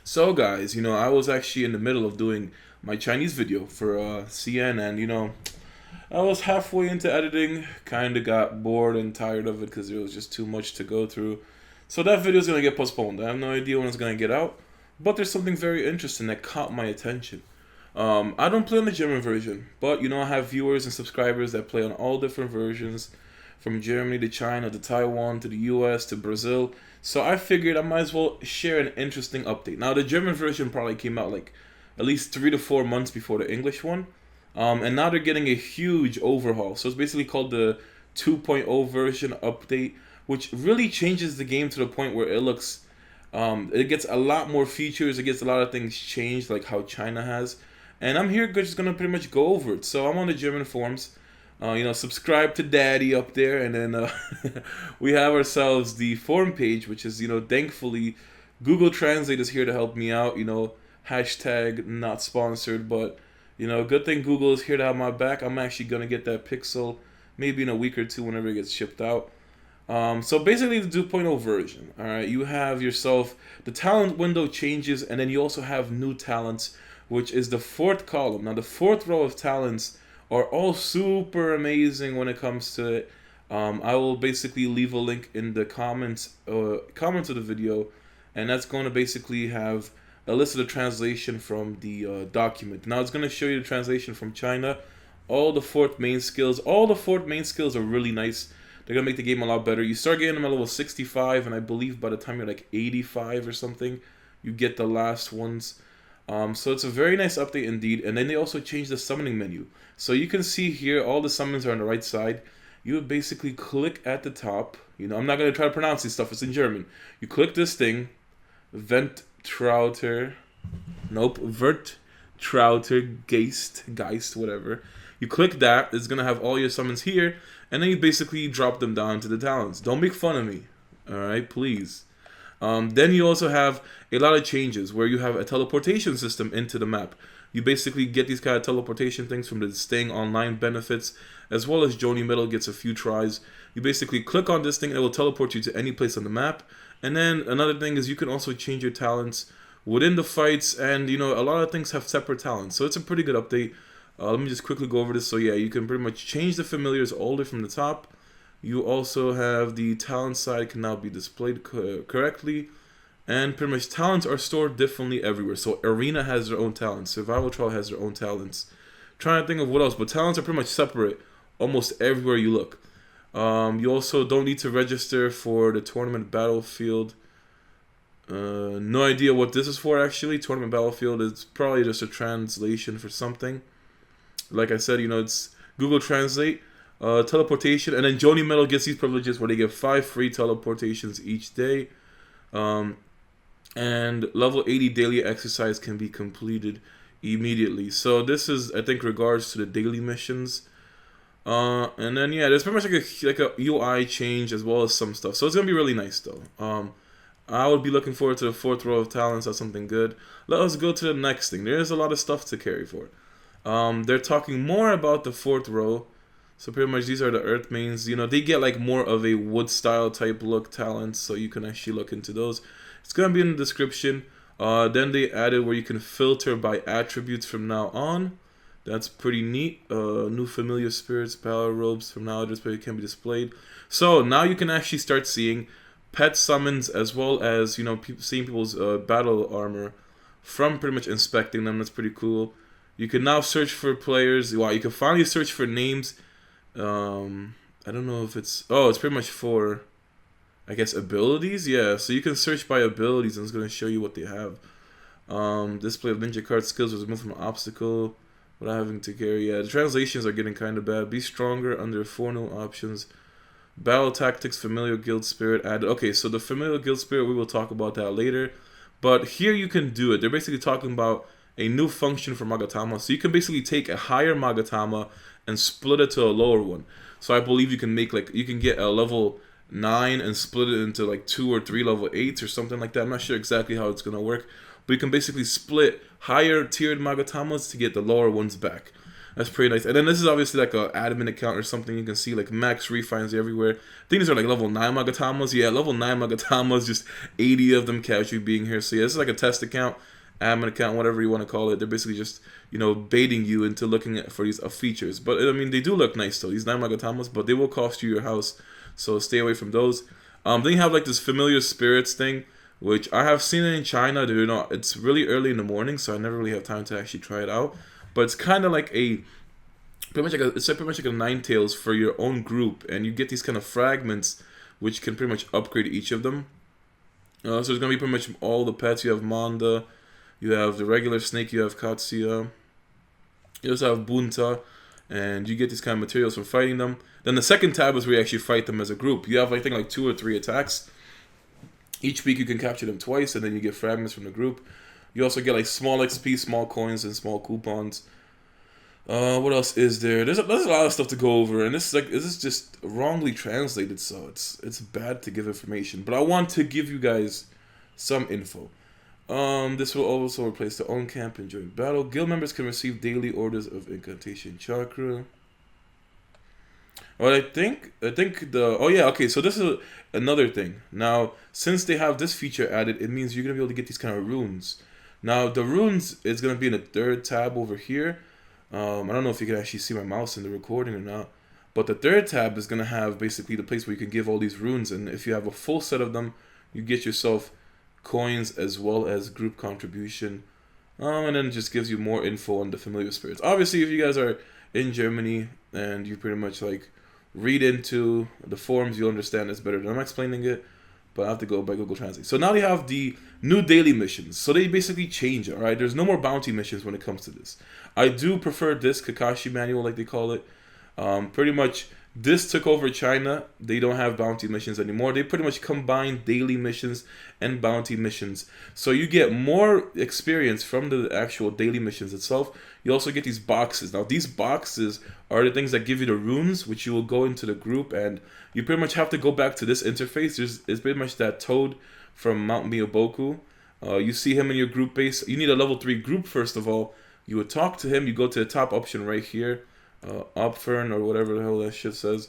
So guys, I was actually in the middle of doing my Chinese video for CN, and I was halfway into editing, kind of got bored and tired of it because there was just too much to go through. So that video is gonna get postponed. I have no idea when it's gonna get out, but there's something very interesting that caught my attention. I don't play on the German version, but I have viewers and subscribers that play on all different versions, from Germany to China to Taiwan to the US to Brazil. So I figured I might as well share an interesting update. Now, the German version probably came out like at least 3 to 4 months before the English one. And now they're getting a huge overhaul. So it's basically called the 2.0 version update, which really changes the game to the point where it gets a lot more features. It gets a lot of things changed, like how China has. And I'm here just gonna pretty much go over it. So I'm on the German forums. Subscribe to Daddy up there, and then we have ourselves the forum page, which is thankfully Google Translate is here to help me out. Hashtag not sponsored, but good thing Google is here to have my back. I'm actually gonna get that Pixel maybe in a week or two whenever it gets shipped out. So basically the 2.0 version. All right, you have yourself the talent window changes, and then you also have new talents, which is the fourth column. Now the fourth row of talents are all super amazing when it comes to it. I will basically leave a link in the comments of the video, and that's going to basically have a list of the translation from the document. Now it's going to show you the translation from China. All the fourth main skills. All the fourth main skills are really nice. They're going to make the game a lot better. You start getting them at level 65, and I believe by the time you're like 85 or something, you get the last ones. So it's a very nice update indeed. And then they also changed the summoning menu. So you can see here all the summons are on the right side. You would basically click at the top. I'm not going to try to pronounce this stuff. It's in German. You click this thing. Ventrauter. Nope. Vertrauter. Geist. Whatever. You click that. It's going to have all your summons here. And then you basically drop them down to the talents. Don't make fun of me. Alright, please. Then you also have a lot of changes where you have a teleportation system into the map. You basically get these kind of teleportation things from the staying online benefits, as well as Joni Metal gets a few tries. You basically click on this thing and it will teleport you to any place on the map. And then another thing is you can also change your talents within the fights, and a lot of things have separate talents. So it's a pretty good update. Let me just quickly go over this. So yeah, you can pretty much change the familiars all the way from the top. You also have the talent side can now be displayed correctly. And pretty much talents are stored differently everywhere. So Arena has their own talents. Survival Trial has their own talents. Trying to think of what else. But talents are pretty much separate almost everywhere you look. You also don't need to register for the Tournament Battlefield. No idea what this is for actually. Tournament Battlefield is probably just a translation for something. Like I said, it's Google Translate. Teleportation, and then Joni Metal gets these privileges where they get 5 free teleportations each day, and level 80 daily exercise can be completed immediately. So this is, I think, regards to the daily missions, and then yeah, there's pretty much like a UI change as well as some stuff. So it's gonna be really nice though. I would be looking forward to the fourth row of talents. That's something good. Let us go to the next thing. There's a lot of stuff to carry for. They're talking more about the fourth row. So pretty much these are the earth mains. They get like more of a wood style type look talents, so you can actually look into those. It's gonna be in the description. Then they added where you can filter by attributes from now on. That's pretty neat. New familiar spirits, power robes from now on can be displayed. So now you can actually start seeing pet summons as well as seeing people's battle armor from pretty much inspecting them. That's pretty cool. You can now search for players. Wow, you can finally search for names. I don't know if it's pretty much for, I guess, abilities. Yeah, so you can search by abilities and it's going to show you what they have. Display of ninja card skills was removed from an obstacle without having to carry. Yeah, the translations are getting kind of bad. Be stronger under 4 new options. Battle tactics, familiar guild spirit added. Okay, so the familiar guild spirit, we will talk about that later. But here you can do it. They're basically talking about a new function for Magatama. So you can basically take a higher Magatama and split it to a lower one. So I believe you can make you can get a level 9 and split it into like 2 or 3 level 8s or something like that. I'm not sure exactly how it's going to work. But you can basically split higher tiered Magatamas to get the lower ones back. That's pretty nice. And then this is obviously like a admin account or something. You can see like max refines everywhere. I think these are like level 9 Magatamas. Yeah, level 9 Magatamas, just 80 of them casually being here. So yeah, this is like a test account, admin account, whatever you want to call it. They're basically just, you know, baiting you into looking at for these features. But I mean, they do look nice though, these 9 Magatamas, but they will cost you your house. So stay away from those. Then you have like this familiar spirits thing, which I have seen it in China. They're not, it's really early in the morning, so I never really have time to actually try it out. But it's kind of like it's pretty much like a Ninetales for your own group, and you get these kind of fragments, which can pretty much upgrade each of them. So there's gonna be pretty much all the pets. You have Manda, you have the regular snake, you have Katsuya, you also have Bunta, and you get these kind of materials from fighting them. Then the second tab is where you actually fight them as a group. You have, I think, like 2 or 3 attacks. Each week you can capture them twice, and then you get fragments from the group. You also get like small XP, small coins, and small coupons. What else is there? There's a lot of stuff to go over, and this is just wrongly translated, so it's bad to give information. But I want to give you guys some info. This will also replace the own camp and during battle. Guild members can receive daily orders of incantation chakra. Well, I think so this is another thing. Now, since they have this feature added, it means you're gonna be able to get these kind of runes. Now, the runes is gonna be in the 3rd tab over here. I don't know if you can actually see my mouse in the recording or not, but the 3rd tab is gonna have basically the place where you can give all these runes, and if you have a full set of them, you get yourself coins as well as group contribution. And then it just gives you more info on the familiar spirits. Obviously, if you guys are in Germany and you pretty much like read into the forums, you'll understand this better than I'm explaining it, but I have to go by Google Translate. So now they have the new daily missions. So they basically change it, alright? There's no more bounty missions when it comes to this. I do prefer this Kakashi manual, like they call it. Pretty much, this took over China. They don't have bounty missions anymore. They pretty much combine daily missions and bounty missions. So you get more experience from the actual daily missions itself. You also get these boxes. Now, these boxes are the things that give you the runes, which you will go into the group, and you pretty much have to go back to this interface. It's pretty much that Toad from Mount Miyaboku. You see him in your group base. You need a level 3 group, first of all. You would talk to him. You go to the top option right here. Opfern or whatever the hell that shit says.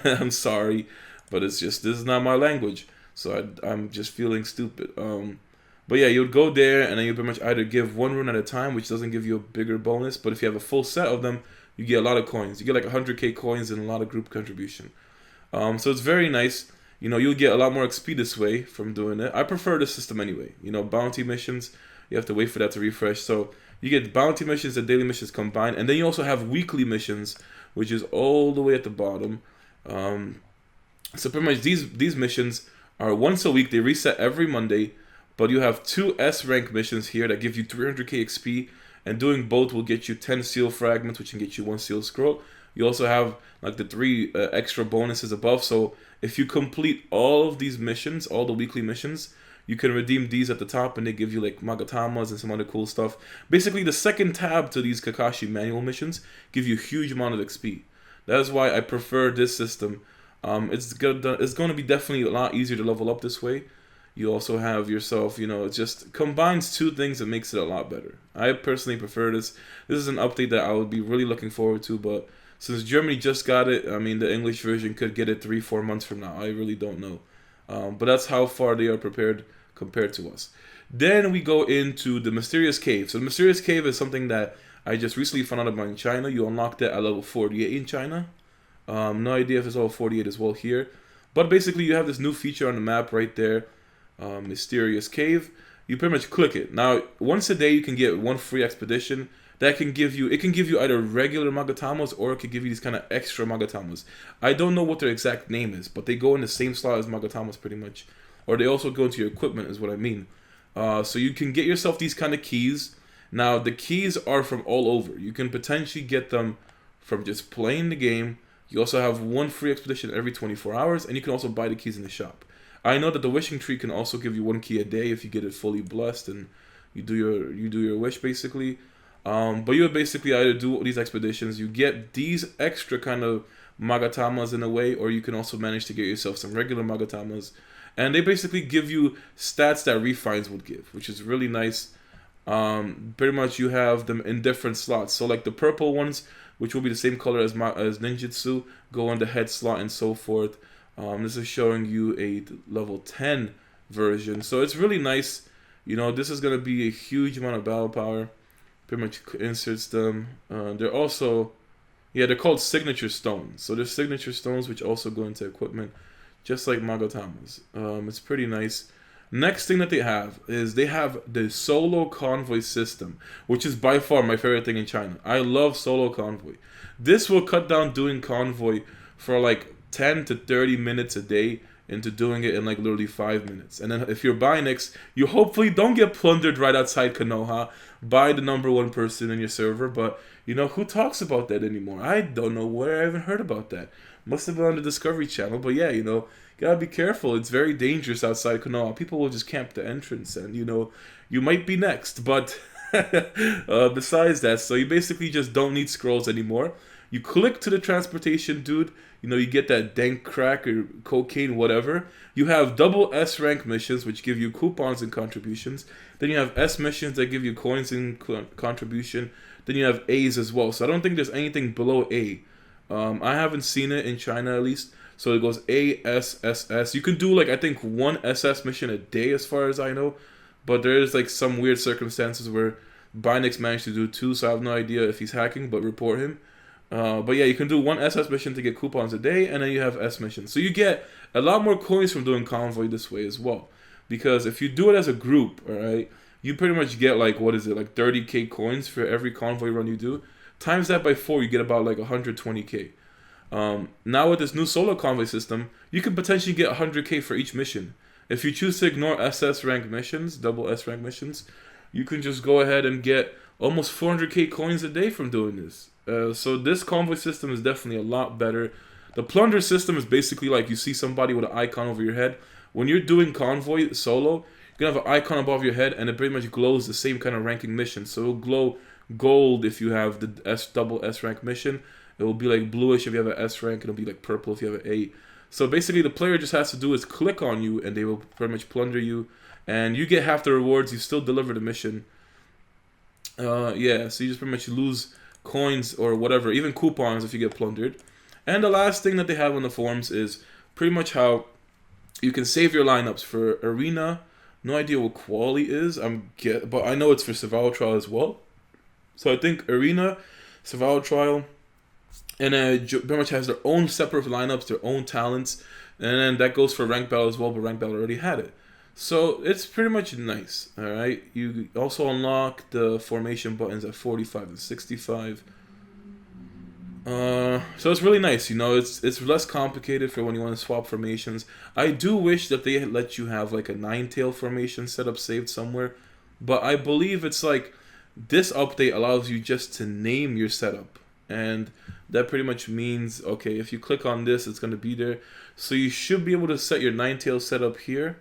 I'm sorry, but it's just, this is not my language, so I'm just feeling stupid. But yeah, you would go there, and then you pretty much either give 1 rune at a time, which doesn't give you a bigger bonus, but if you have a full set of them, you get a lot of coins. You get like 100k coins and a lot of group contribution. So it's very nice. You know, you'll get a lot more XP this way from doing it. I prefer this system anyway. You know, bounty missions, you have to wait for that to refresh. So you get bounty missions and daily missions combined, and then you also have weekly missions, which is all the way at the bottom. So pretty much these missions are once a week. They reset every Monday, but you have 2 S rank missions here that give you 300k XP, and doing both will get you 10 seal fragments, which can get you 1 seal scroll. You also have like the 3 extra bonuses above. So if you complete all of these missions, all the weekly missions, you can redeem these at the top, and they give you like Magatamas and some other cool stuff. Basically, the second tab to these Kakashi manual missions give you a huge amount of XP. That is why I prefer this system. It's going to be definitely a lot easier to level up this way. You also have yourself, you know, it just combines 2 things and makes it a lot better. I personally prefer this. This is an update that I would be really looking forward to, but since Germany just got it, I mean, the English version could get it 3-4 months from now. I really don't know. But that's how far they are prepared compared to us. Then we go into the Mysterious Cave. So the Mysterious Cave is something that I just recently found out about in China. You unlock that at level 48 in China. No idea if it's level 48 as well here. But basically you have this new feature on the map right there. Mysterious Cave. You pretty much click it. Now, once a day you can get 1 free expedition. That can give you, it can give you either regular Magatamas, or it could give you these kind of extra Magatamas. I don't know what their exact name is, but they go in the same slot as Magatamas pretty much. Or they also go into your equipment is what I mean. So you can get yourself these kind of keys. Now, the keys are from all over. You can potentially get them from just playing the game. You also have 1 free expedition every 24 hours, and you can also buy the keys in the shop. I know that the wishing tree can also give you 1 key a day if you get it fully blessed and you do your wish basically. But you would basically either do these expeditions, you get these extra kind of Magatamas in a way, or you can also manage to get yourself some regular Magatamas. And they basically give you stats that refines would give, which is really nice. Pretty much you have them in different slots. So like the purple ones, which will be the same color as ninjutsu, go on the head slot and so forth. This is showing you a level 10 version, so it's really nice. This is going to be a huge amount of battle power. Pretty much inserts them. They're also, yeah, they're called signature stones. So there's signature stones which also go into equipment, just like Magatama's. It's pretty nice. Next thing that they have is they have the solo convoy system, which is by far my favorite thing in China. I love solo convoy. This will cut down doing convoy for like 10 to 30 minutes a day into doing it in like literally 5 minutes. And then if you're Binix, you hopefully don't get plundered right outside Konoha by the #1 person in your server. But who talks about that anymore? I don't know where I even heard about that. Must have been on the Discovery Channel. But yeah, gotta be careful. It's very dangerous outside Konoha. People will just camp the entrance, and you might be next. But besides that, so you basically just don't need scrolls anymore. You click to the transportation dude. You get that dank crack or cocaine, whatever. You have double S rank missions, which give you coupons and contributions. Then you have S missions that give you coins and contribution. Then you have A's as well. So I don't think there's anything below A. I haven't seen it in China at least. So it goes A, S, S, S. You can do like I think one SS mission a day as far as I know. But there is like some weird circumstances where Binix managed to do 2, so I have no idea if he's hacking, but report him. But yeah, you can do one SS mission to get coupons a day, and then you have S missions. So you get a lot more coins from doing convoy this way as well. Because if you do it as a group, alright, you pretty much get like, what is it, like 30k coins for every convoy run you do. Times that by 4, you get about like 120k. Now with this new solo convoy system, you can potentially get 100k for each mission. If you choose to ignore SS rank missions, double S rank missions, you can just go ahead and get almost 400k coins a day from doing this. So this convoy system is definitely a lot better. The plunder system is basically like you see somebody with an icon over your head. When you're doing convoy solo, you're going to have an icon above your head, and it pretty much glows the same kind of ranking mission. So it'll glow gold if you have the double S rank mission. It will be like bluish if you have an S rank. It'll be like purple if you have an A. So basically the player just has to do is click on you, and they will pretty much plunder you. And you get half the rewards. You still deliver the mission. Yeah, so you just pretty much lose coins or whatever, even coupons if you get plundered. And the last thing that they have on the forums is pretty much how you can save your lineups for Arena. No idea what quality is, but I know it's for Survival Trial as well. So I think Arena, Survival Trial, and pretty much has their own separate lineups, their own talents, and then that goes for Rank Battle as well, but Rank Battle already had it. So it's pretty much nice, alright? You also unlock the formation buttons at 45 and 65. So it's really nice, it's less complicated for when you want to swap formations. I do wish that they let you have like a 9-tail formation setup saved somewhere, but I believe it's like this update allows you just to name your setup, and that pretty much means, okay, if you click on this, it's going to be there. So you should be able to set your 9-tail setup here.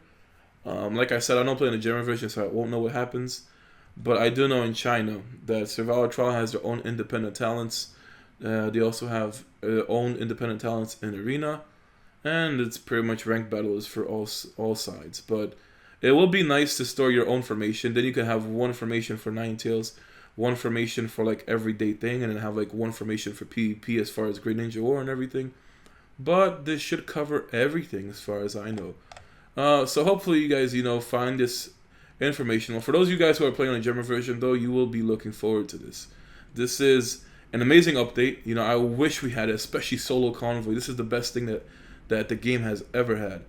Like I said, I don't play in the German version, so I won't know what happens. But I do know in China that Survival Trial has their own independent talents. They also have their own independent talents in Arena. And it's pretty much ranked battles for all sides. But it will be nice to store your own formation. Then you can have one formation for 9 tails, one formation for like everyday thing, and then have like one formation for PvP as far as Great Ninja War and everything. But this should cover everything as far as I know. So hopefully you guys, find this informational. For those of you guys who are playing on the German version, though, you will be looking forward to this. This is an amazing update. I wish we had it, especially solo convoy. This is the best thing that the game has ever had.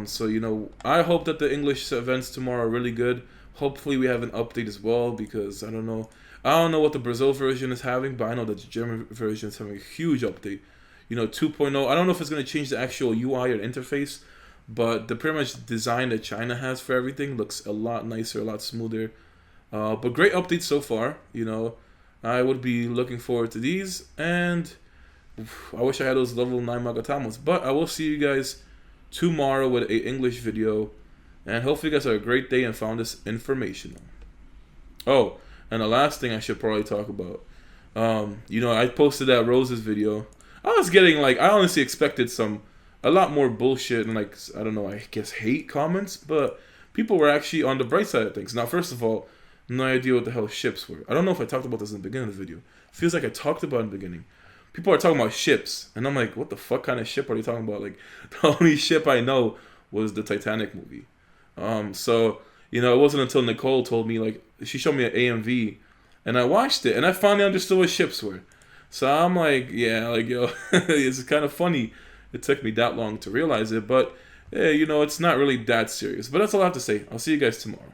So, I hope that the English events tomorrow are really good. Hopefully we have an update as well, because I don't know what the Brazil version is having, but I know that the German version is having a huge update. 2.0. I don't know if it's going to change the actual UI or interface, but the pretty much design that China has for everything looks a lot nicer, a lot smoother. But great updates so far. I would be looking forward to these, and I wish I had those level 9 Magatamas. But I will see you guys tomorrow with a English video, and hopefully you guys had a great day and found this informational. Oh, and the last thing I should probably talk about. I posted that Roses video. I was getting I honestly expected a lot more bullshit and I guess hate comments, but people were actually on the bright side of things. Now, first of all, no idea what the hell ships were. I don't know if I talked about this in the beginning of the video. Feels like I talked about it in the beginning. People are talking about ships, and I'm like, what the fuck kind of ship are you talking about? Like, the only ship I know was the Titanic movie. So, you know, it wasn't until Nicole told me, like, she showed me an AMV, and I watched it, and I finally understood what ships were. So I'm like, yeah, like, yo, it's kind of funny it took me that long to realize it, but, yeah, you know, it's not really that serious. But that's all I have to say. I'll see you guys tomorrow.